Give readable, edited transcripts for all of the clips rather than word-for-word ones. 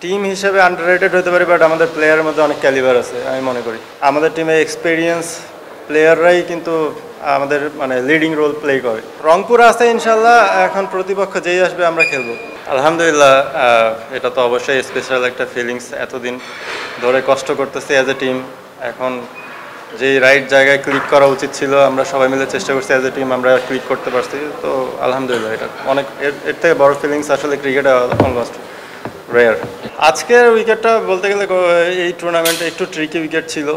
Team হিসেবে underrated হতে পারে, বাট আমাদের প্লেয়ারের মধ্যে অনেক ক্যালিবার আছে আমি মনে করি। আমাদের টিমে এক্সপিরিয়েন্স প্লেয়াররাই কিন্তু আমাদের মানে লিডিং রোল প্লে করে। রংপুর আছে ইনশাল্লাহ, এখন প্রতিপক্ষ যেই আসবে আমরা খেলবো আলহামদুলিল্লাহ। এটা তো অবশ্যই স্পেশাল একটা ফিলিংস। এতদিন ধরে কষ্ট করতেছি অ্যাজ এ টিম, এখন যেই রাইট জায়গায় ক্লিক করা উচিত ছিল আমরা সবাই মিলে চেষ্টা করছি অ্যাজ এ টিম, আমরা ক্লিক করতে পারছি। তো আলহামদুলিল্লাহ এটা অনেক এর থেকে বড় ফিলিংস আসলে ক্রিকেটে অলমোস্ট রেয়ার। আজকের উইকেটটা বলতে গেলে এই টুর্নামেন্টে একটু ট্রিকি উইকেট ছিল,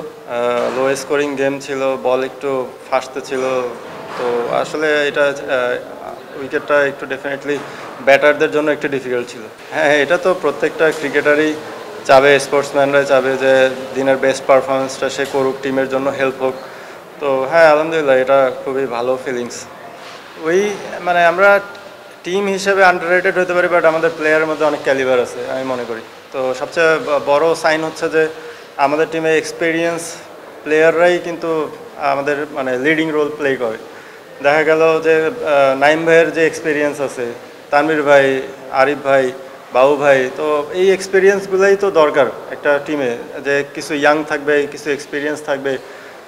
লো স্কোরিং গেম ছিল, বল একটু ফাস্টে ছিল। তো আসলে এটা উইকেটটা একটু ডেফিনেটলি ব্যাটারদের জন্য একটু ডিফিকাল্ট ছিল। হ্যাঁ, এটা তো প্রত্যেকটা ক্রিকেটারই চাবে, স্পোর্টসম্যানরা চাবে যে দিনের বেস্ট পারফরমেন্সটা সে করুক, টিমের জন্য হেল্প হোক। তো হ্যাঁ আলহামদুলিল্লাহ এটা খুবই ভালো ফিলিংস। মানে আমরা টিম হিসেবে আন্ডাররেটেড হতে পারি, বাট আমাদের প্লেয়ারের মধ্যে অনেক ক্যালিবার আছে আমি মনে করি। তো সবচেয়ে বড় সাইন হচ্ছে যে আমাদের টিমে এক্সপিরিয়েন্স প্লেয়াররাই কিন্তু আমাদের মানে লিডিং রোল প্লে করে। দেখা গেল যে নাইম ভাইয়ের যে এক্সপিরিয়েন্স আছে, তানভীর ভাই, আরিফ ভাই, বাবু ভাই, তো এই এক্সপিরিয়েন্সগুলোই তো দরকার একটা টিমে, যে কিছু ইয়াং থাকবে, কিছু এক্সপিরিয়েন্স থাকবে।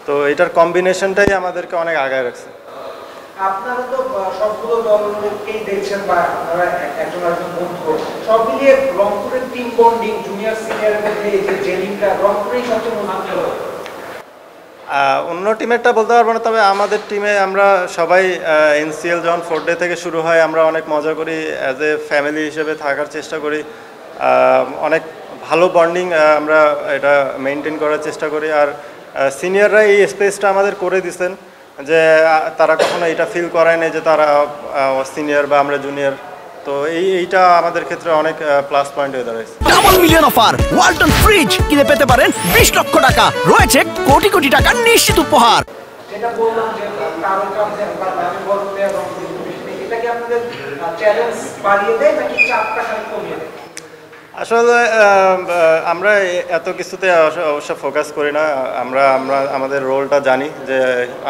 তো এটার কম্বিনেশনটাই আমাদেরকে অনেক আগায় রাখছে। আপনারা তো সবগুলো দলকেই দেখছেন বা আপনারা একজন আরেকজন বন্ধু, সব মিলিয়ে রংপুরের টিম বন্ডিং জুনিয়র সিনিয়রের মধ্যে এই যে জেলিংটা রংপুরেই সবচেয়ে মজবুত। অন্য টিমেরটা বলতে পারবো না, তবে আমাদের টিমে আমরা সবাই এনসিএল যখন 4 ডে থেকে শুরু হয় আমরা অনেক মজা করি, অ্যাজ এ ফ্যামিলি হিসেবে থাকার চেষ্টা করি। অনেক ভালো বন্ডিং আমরা এটা মেনটেন করার চেষ্টা করি। আর সিনিয়ররা এই স্পেসটা আমাদের করে দিচ্ছেন, যে তারা কখনো এটা ফিল করায় না যে তারা সিনিয়র বা আমরা জুনিয়র। তো এইটা আমাদের ক্ষেত্রে অনেক প্লাস পয়েন্ট হয়ে দাঁড়াইছে। Double million offer, Walton fridge কিনে পেতে পারেন 20 লক্ষ টাকা, রয়েছে কোটি কোটি টাকার নিশ্চিত উপহার। যেটা বললাম যে এটা কি আপনাদের চ্যালেঞ্জ বাড়িয়ে দেয় নাকি চাপটা খালি কমিয়ে দেয়? আসলে আমরা এত কিছুতে অবশ্য ফোকাস করি না। আমরা আমাদের রোলটা জানি যে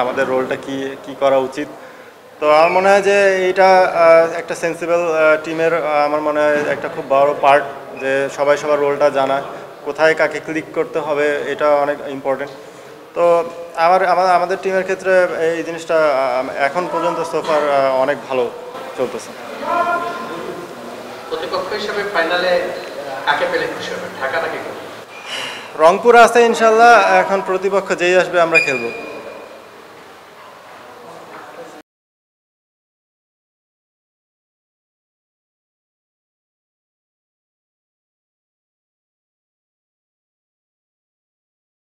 আমাদের রোলটা কি করা উচিত। তো আমার মনে হয় যে এইটা একটা সেন্সিবল টিমের আমার মনে হয় একটা খুব বড় পার্ট, যে সবাই সবার রোলটা জানা, কোথায় কাকে ক্লিক করতে হবে এটা অনেক ইম্পর্টেন্ট। তো আমাদের টিমের ক্ষেত্রে এই জিনিসটা এখন পর্যন্ত সোফার অনেক ভালো চলতেছে। প্রতিপক্ষ হিসেবে ফাইনালে কাকে পেলে খুশি হবে, ঢাকা নাকি? রংপুর আছে ইনশাল্লাহ, এখন প্রতিপক্ষ যেই আসবে আমরা খেলবো।